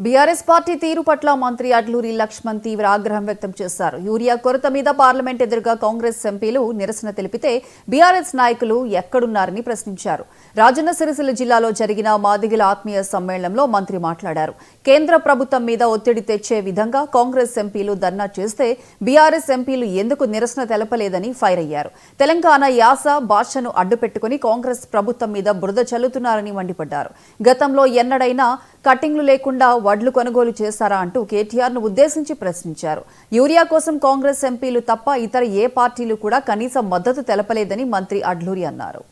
BRS party తీరు పట్ల మంత్రి అడ్లూరి లక్ష్మణ్ తీవ్ర ఆగ్రహం వ్యక్తం చేశారు. యూరియా కొరత మీద పార్లమెంట్ ఎదురుగా కాంగ్రెస్ ఎంపీలు నిరసన తెలిపితే బీఆర్ఎస్ నాయకులు ఎక్కడున్నారని ప్రశ్నించారు. రాజన్న సిరిసిల్ల జిల్లాలో జరిగిన మాదిగల ఆత్మీయ సమ్మేళనంలో మంత్రి మాట్లాడారు. కేంద్ర ప్రభుత్వం మీద ఒత్తిడి తెచ్చే విధంగా కాంగ్రెస్ ఎంపీలు ధర్నా చేస్తే బీఆర్ఎస్ ఎంపీలు ఎందుకు నిరసన తెలపలేదని ఫైర్ అయ్యారు. తెలంగాణ యాస భాషను అడ్డుపెట్టుకుని కాంగ్రెస్ ప్రభుత్వం మీద బురద చల్లుతున్నారని మండిపడ్డారు. గతంలో ఎన్నడైనా కట్టింగ్లు లేకుండా వడ్లు కొనుగోలు చేశారా అంటూ కేటీఆర్ను ఉద్దేశించి ప్రశ్నించారు. యూరియా కోసం కాంగ్రెస్ ఎంపీలు తప్ప ఇతర ఏ పార్టీలు కూడా కనీస మద్దతు తెలపలేదని మంత్రి అడ్లూరి అన్నారు.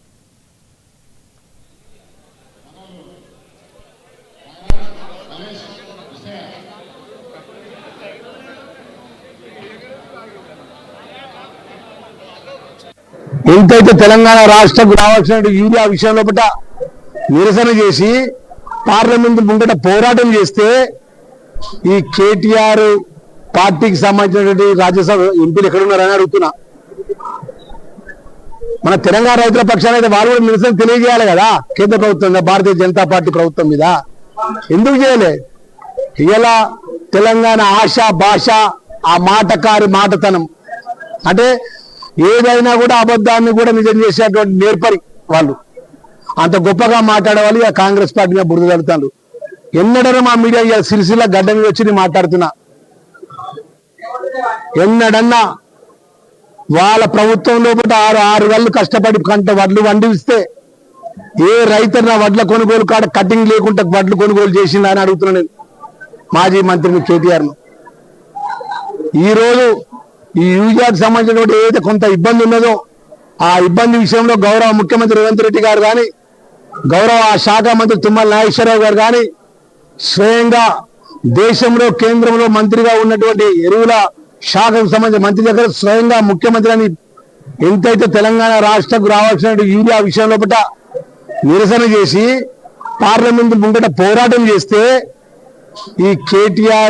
ఎంతైతే తెలంగాణ రాష్ట్రకు రావాల్సిన యూరియా విషయంలో నిరసన చేసి పార్లమెంట్ ముంగట పోరాటం చేస్తే ఈ కేటీఆర్ పార్టీకి సంబంధించినటువంటి రాజ్యసభ ఎంపీలు ఎక్కడున్నారని అడుగుతున్నా. మన తెలంగాణ రైతుల పక్షాన అయితే వాళ్ళు కూడా నిరసన తెలియజేయాలి కదా కేంద్ర ప్రభుత్వం మీద, భారతీయ జనతా పార్టీ ప్రభుత్వం మీద. ఎందుకు చేయలే? ఇలా తెలంగాణ ఆశ భాష, ఆ మాటకారి మాటతనం, అంటే ఏదైనా కూడా అబద్ధాన్ని కూడా నిజం చేసేటువంటి నేర్పరి వాళ్ళు. అంత గొప్పగా మాట్లాడే వాళ్ళు ఇక కాంగ్రెస్ పార్టీ మీద బురద చల్లుతారు. ఎన్నడన్నా మా మీడియా సిరిసిల్ల గడ్డ మీద వచ్చి నేను మాట్లాడుతున్నా. ఎన్నడన్నా వాళ్ళ ప్రభుత్వం లోపల ఆరు వడ్లు కష్టపడి వడ్లు వండిస్తే ఏ రైతన్నా వడ్ల కొనుగోలు కాడ కటింగ్ లేకుండా వడ్లు కొనుగోలు చేసిందా అని అడుగుతున్నా నేను మాజీ మంత్రిని కేటీఆర్ను. ఈరోజు ఈ యూరియాకు సంబంధించినటువంటి ఏదైతే కొంత ఇబ్బంది ఉన్నదో ఆ ఇబ్బంది విషయంలో గౌరవ ముఖ్యమంత్రి రేవంత్ రెడ్డి గారు కానీ, గౌరవ శాఖ మంత్రి తుమ్మల నాగేశ్వరరావు గారు కానీ, స్వయంగా దేశంలో కేంద్రంలో మంత్రిగా ఉన్నటువంటి ఎరువుల శాఖకు సంబంధించిన మంత్రి దగ్గర స్వయంగా ముఖ్యమంత్రి అని ఎంతైతే తెలంగాణ రాష్ట్రకు రావాల్సిన యూరియా విషయంలో నిరసన చేసి పార్లమెంట్ ముంగట పోరాటం చేస్తే ఈ కేటీఆర్